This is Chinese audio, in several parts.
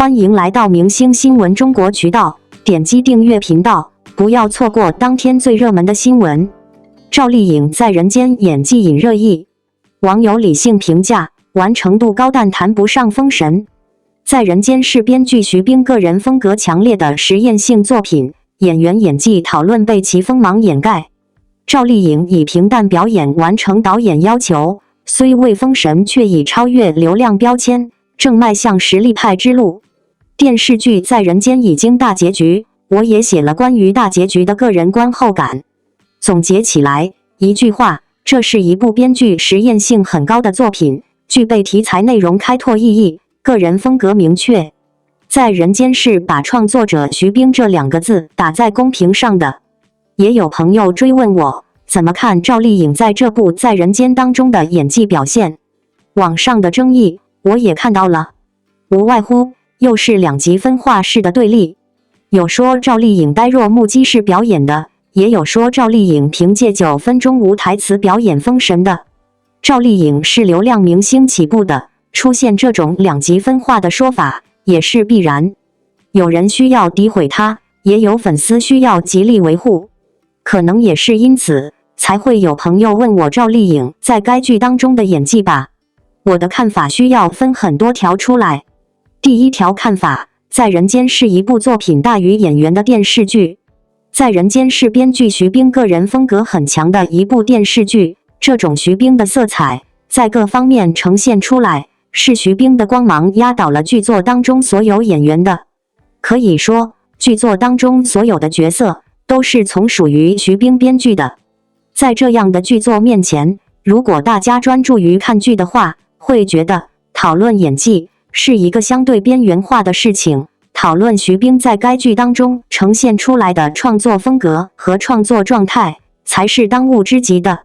欢迎来到明星新闻中国渠道，点击订阅频道，不要错过当天最热门的新闻。赵丽颖在人间演技引热议，网友理性评价，完成度高但谈不上封神。在人间是编剧徐冰个人风格强烈的实验性作品，演员演技讨论被其锋芒掩盖。赵丽颖以平淡表演完成导演要求，虽未封神，却已超越流量标签，正迈向实力派之路。电视剧在人间已经大结局，我也写了关于大结局的个人观后感。总结起来，一句话，这是一部编剧实验性很高的作品，具备题材内容开拓意义，个人风格明确。在人间是把创作者徐冰这2个字打在公屏上的。也有朋友追问我，怎么看赵丽颖在这部在人间当中的演技表现？网上的争议我也看到了，无外乎又是2极分化式的对立。有说赵丽颖呆若木鸡式表演的，也有说赵丽颖凭借9分钟无台词表演封神的。赵丽颖是流量明星起步的，出现这种2极分化的说法也是必然。有人需要诋毁她，也有粉丝需要极力维护。可能也是因此，才会有朋友问我赵丽颖在该剧当中的演技吧。我的看法需要分很多条出来。第一条看法，在人间是一部作品大于演员的电视剧。在人间是编剧徐冰个人风格很强的一部电视剧，这种徐冰的色彩在各方面呈现出来，是徐冰的光芒压倒了剧作当中所有演员的。可以说，剧作当中所有的角色都是从属于徐冰编剧的。在这样的剧作面前，如果大家专注于看剧的话，会觉得讨论演技是一个相对边缘化的事情，讨论徐冰在该剧当中呈现出来的创作风格和创作状态才是当务之急的。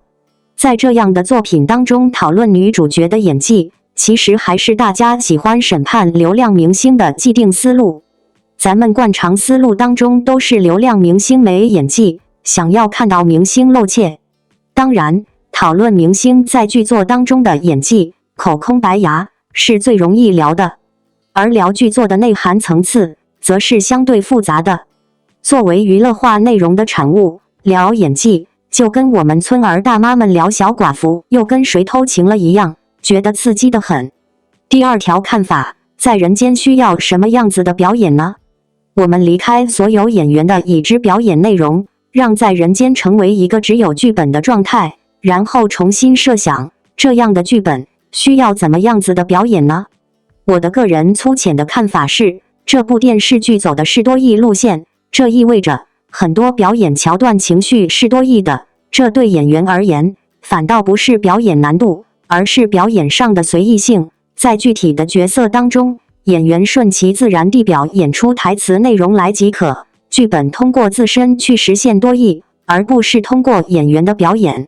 在这样的作品当中讨论女主角的演技，其实还是大家喜欢审判流量明星的既定思路。咱们惯常思路当中都是流量明星没演技，想要看到明星露怯。当然，讨论明星在剧作当中的演技，口空白牙是最容易聊的，而聊剧作的内涵层次则是相对复杂的。作为娱乐化内容的产物，聊演技就跟我们村儿大妈们聊小寡妇又跟谁偷情了一样，觉得刺激得很。第二条看法，在人间需要什么样子的表演呢？我们离开所有演员的已知表演内容，让在人间成为一个只有剧本的状态，然后重新设想这样的剧本需要怎么样子的表演呢？我的个人粗浅的看法是，这部电视剧走的是多义路线，这意味着很多表演桥段情绪是多义的，这对演员而言反倒不是表演难度，而是表演上的随意性。在具体的角色当中，演员顺其自然地表演出台词内容来即可，剧本通过自身去实现多义，而不是通过演员的表演。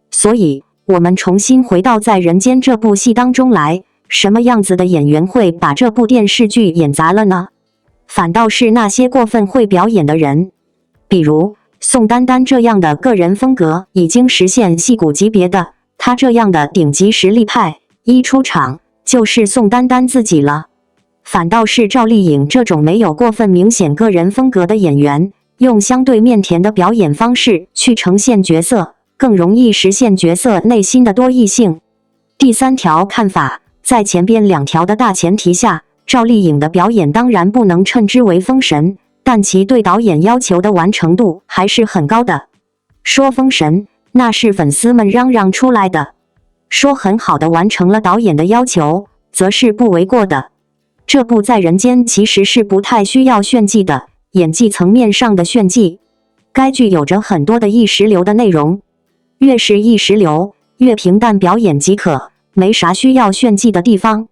所以我们重新回到在人间这部戏当中来，什么样子的演员会把这部电视剧演砸了呢？反倒是那些过分会表演的人，比如宋丹丹这样的个人风格已经实现戏骨级别的，她这样的顶级实力派，一出场就是宋丹丹自己了。反倒是赵丽颖这种没有过分明显个人风格的演员，用相对面甜的表演方式去呈现角色，更容易实现角色内心的多义性。第三条看法，在前边2条的大前提下，赵丽颖的表演当然不能称之为封神，但其对导演要求的完成度还是很高的。说封神，那是粉丝们嚷嚷出来的；说很好的完成了导演的要求，则是不为过的。这部在人间其实是不太需要炫技的，演技层面上的炫技。该剧有着很多的意识流的内容，越是意识流，越平淡表演即可，没啥需要炫技的地方。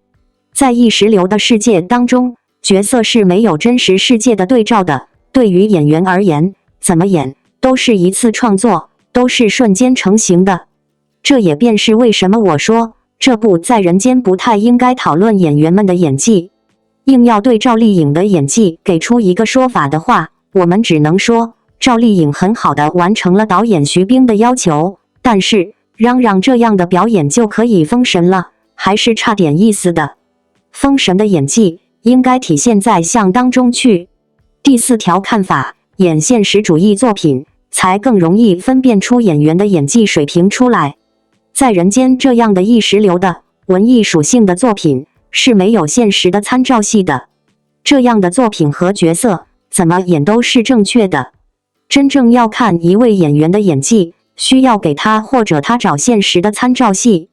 在意识流的世界当中，角色是没有真实世界的对照的，对于演员而言，怎么演都是一次创作，都是瞬间成型的。这也便是为什么我说这部在人间不太应该讨论演员们的演技。硬要对赵丽颖的演技给出一个说法的话，我们只能说赵丽颖很好的完成了导演徐冰的要求，但是嚷嚷这样的表演就可以封神了，还是差点意思的。封神的演技应该体现在像当中去。第4条看法，演现实主义作品才更容易分辨出演员的演技水平出来。在人间这样的意识流的文艺属性的作品是没有现实的参照系的，这样的作品和角色怎么演都是正确的。真正要看一位演员的演技，需要给他或者他找现实的参照系。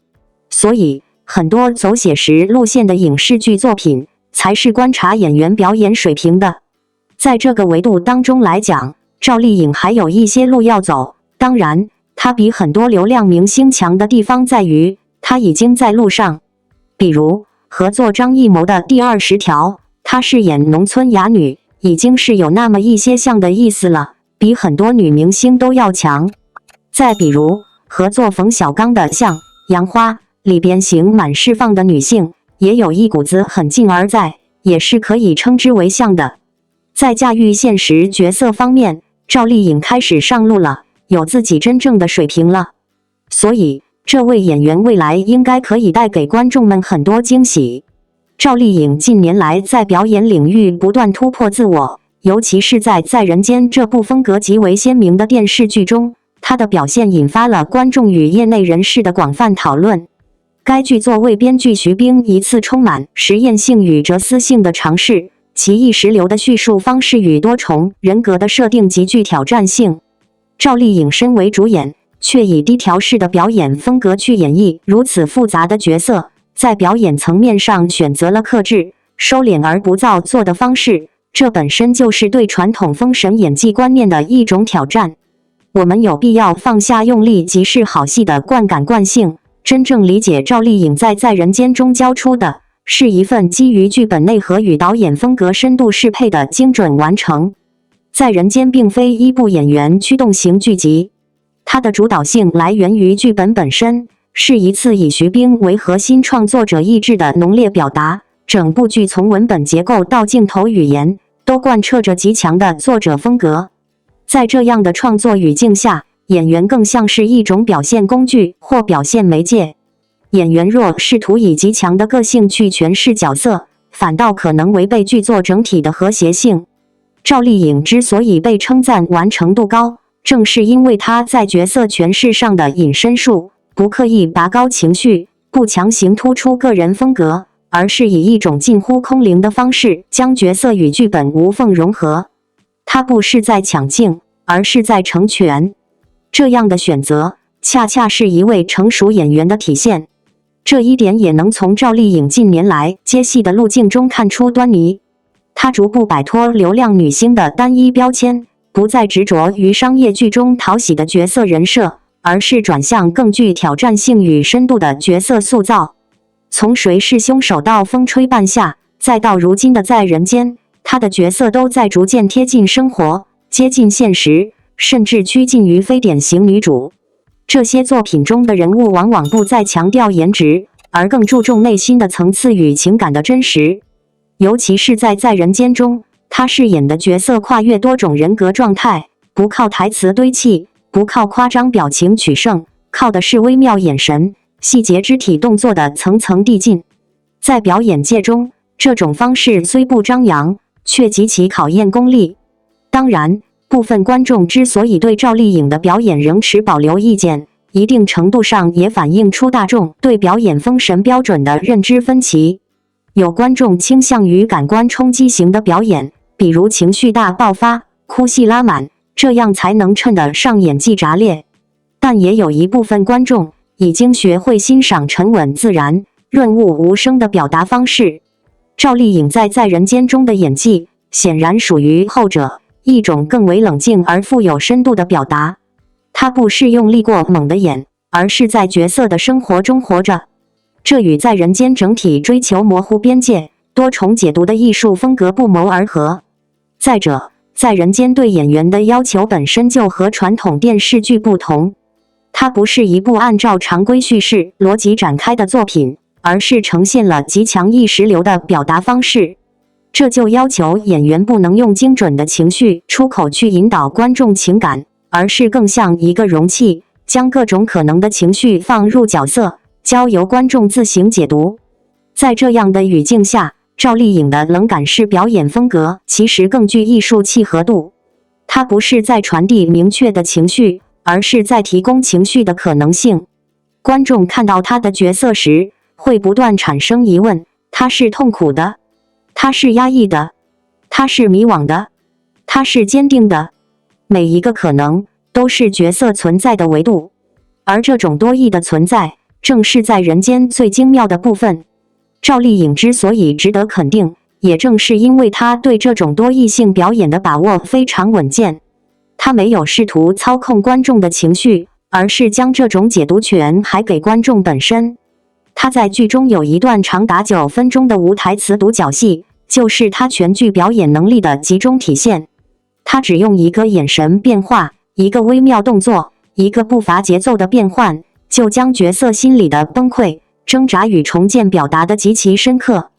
所以很多走写实路线的影视剧作品才是观察演员表演水平的。在这个维度当中来讲，赵丽颖还有一些路要走。当然，她比很多流量明星强的地方在于，她已经在路上。比如合作张艺谋的第20条，她饰演农村哑女，已经是有那么一些像的意思了，比很多女明星都要强。再比如合作冯小刚的像《杨花》里边型满释放的女性，也有一股子狠劲儿在，也是可以称之为像的。在驾驭现实角色方面，赵丽颖开始上路了，有自己真正的水平了。所以这位演员未来应该可以带给观众们很多惊喜。赵丽颖近年来在表演领域不断突破自我，尤其是在人间这部风格极为鲜明的电视剧中，她的表现引发了观众与业内人士的广泛讨论。该剧作为编剧徐冰一次充满实验性与哲思性的尝试，其意识流的叙述方式与多重人格的设定极具挑战性。赵丽颖身为主演，却以低调式的表演风格去演绎如此复杂的角色，在表演层面上选择了克制、收敛而不造作的方式，这本身就是对传统封神演技观念的一种挑战。我们有必要放下用力即是好戏的惯感惯性，真正理解赵丽颖在人间中交出的是一份基于剧本内核与导演风格深度适配的精准完成。在人间并非一部演员驱动型剧集，它的主导性来源于剧本本身，是一次以徐冰为核心创作者意志的浓烈表达。整部剧从文本结构到镜头语言，都贯彻着极强的作者风格。在这样的创作语境下，演员更像是一种表现工具或表现媒介。演员若试图以极强的个性去诠释角色，反倒可能违背剧作整体的和谐性。赵丽颖之所以被称赞完成度高，正是因为她在角色诠释上的隐身术，不刻意拔高情绪，不强行突出个人风格，而是以一种近乎空灵的方式将角色与剧本无缝融合。她不是在抢镜，而是在成全。这样的选择，恰恰是一位成熟演员的体现。这一点也能从赵丽颖近年来接戏的路径中看出端倪。她逐步摆脱流量女星的单一标签，不再执着于商业剧中讨喜的角色人设，而是转向更具挑战性与深度的角色塑造。从谁是凶手到风吹半夏，再到如今的在人间，她的角色都在逐渐贴近生活，接近现实，甚至趋近于非典型女主。这些作品中的人物往往不再强调颜值，而更注重内心的层次与情感的真实。尤其是在人间中，她饰演的角色跨越多种人格状态，不靠台词堆砌，不靠夸张表情取胜，靠的是微妙眼神、细节肢体动作的层层递进。在表演界中，这种方式虽不张扬，却极其考验功力。当然，部分观众之所以对赵丽颖的表演仍持保留意见，一定程度上也反映出大众对表演封神标准的认知分歧。有观众倾向于感官冲击型的表演，比如情绪大爆发、哭戏拉满，这样才能称得上演技炸裂。但也有一部分观众已经学会欣赏沉稳自然、润物无声的表达方式。赵丽颖在人间中的演技显然属于后者，一种更为冷静而富有深度的表达。她不是用力过猛的演，而是在角色的生活中活着。这与在人间整体追求模糊边界、多重解读的艺术风格不谋而合。再者，在人间对演员的要求本身就和传统电视剧不同，它不是一部按照常规叙事逻辑展开的作品，而是呈现了极强意识流的表达方式。这就要求演员不能用精准的情绪出口去引导观众情感，而是更像一个容器，将各种可能的情绪放入角色，交由观众自行解读。在这样的语境下，赵丽颖的冷感式表演风格其实更具艺术契合度。她不是在传递明确的情绪，而是在提供情绪的可能性。观众看到她的角色时，会不断产生疑问：她是痛苦的，她是压抑的，她是迷惘的，她是坚定的。每一个可能都是角色存在的维度，而这种多义的存在，正是在人间最精妙的部分。赵丽颖之所以值得肯定，也正是因为她对这种多义性表演的把握非常稳健。她没有试图操控观众的情绪，而是将这种解读权还给观众本身。她在剧中有一段长达9分钟的无台词独角戏，就是她全剧表演能力的集中体现。她只用一个眼神变化，一个微妙动作，一个步伐节奏的变换，就将角色心理的崩溃、挣扎与重建表达得极其深刻。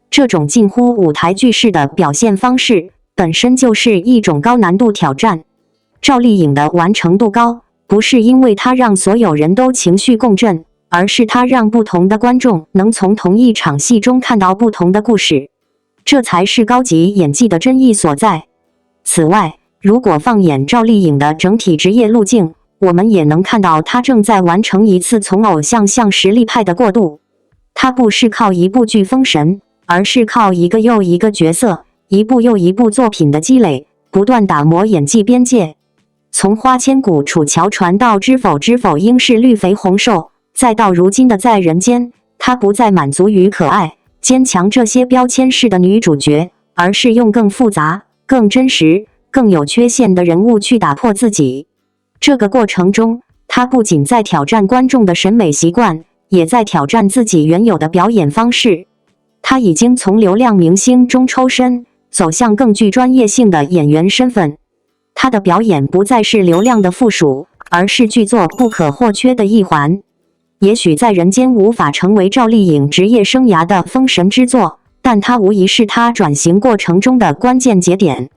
这种近乎舞台剧式的表现方式，本身就是一种高难度挑战。赵丽颖的完成度高，不是因为她让所有人都情绪共振，而是她让不同的观众能从同一场戏中看到不同的故事。这才是高级演技的真意所在。此外，如果放眼赵丽颖的整体职业路径，我们也能看到她正在完成一次从偶像向实力派的过渡。她不是靠一部剧封神，而是靠一个又一个角色、一部又一部作品的积累，不断打磨演技边界。从花千骨楚乔传到知否知否应是绿肥红瘦，再到如今的在人间，她不再满足于可爱、坚强这些标签式的女主角，而是用更复杂、更真实、更有缺陷的人物去打破自己。这个过程中，她不仅在挑战观众的审美习惯，也在挑战自己原有的表演方式。她已经从流量明星中抽身，走向更具专业性的演员身份。她的表演不再是流量的附属，而是剧作不可或缺的一环。也许在人间无法成为赵丽颖职业生涯的封神之作，但它无疑是她转型过程中的关键节点。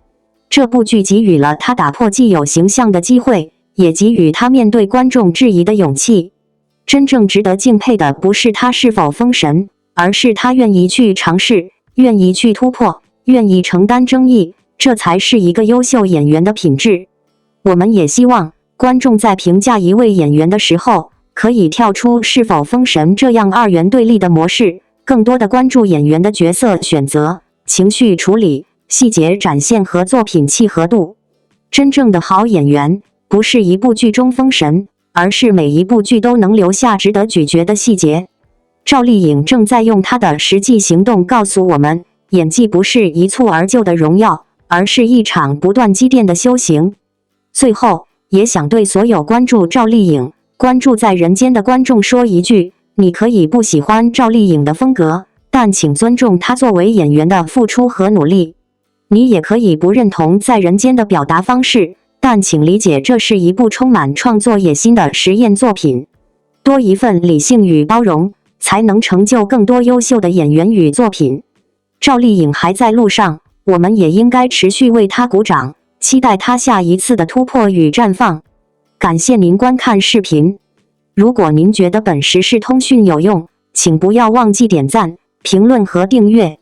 这部剧给予了她打破既有形象的机会，也给予她面对观众质疑的勇气。真正值得敬佩的不是她是否封神，而是她愿意去尝试，愿意去突破，愿意承担争议，这才是一个优秀演员的品质。我们也希望观众在评价一位演员的时候，可以跳出是否封神这样二元对立的模式，更多的关注演员的角色选择、情绪处理、细节展现和作品契合度。真正的好演员，不是一部剧中封神，而是每一部剧都能留下值得咀嚼的细节。赵丽颖正在用她的实际行动告诉我们，演技不是一蹴而就的荣耀，而是一场不断积淀的修行。最后，也想对所有关注赵丽颖、关注在人间的观众说一句：你可以不喜欢赵丽颖的风格，但请尊重她作为演员的付出和努力。你也可以不认同在人间的表达方式，但请理解这是一部充满创作野心的实验作品。多一份理性与包容，才能成就更多优秀的演员与作品。赵丽颖还在路上，我们也应该持续为她鼓掌，期待她下一次的突破与绽放。感谢您观看视频。如果您觉得本时事通讯有用，请不要忘记点赞、评论和订阅。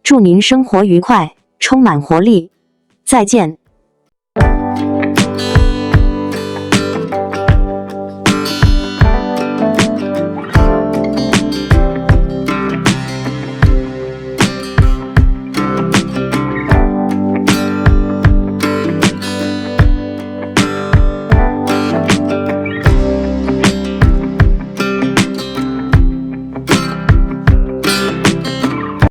祝您生活愉快，充满活力。再见。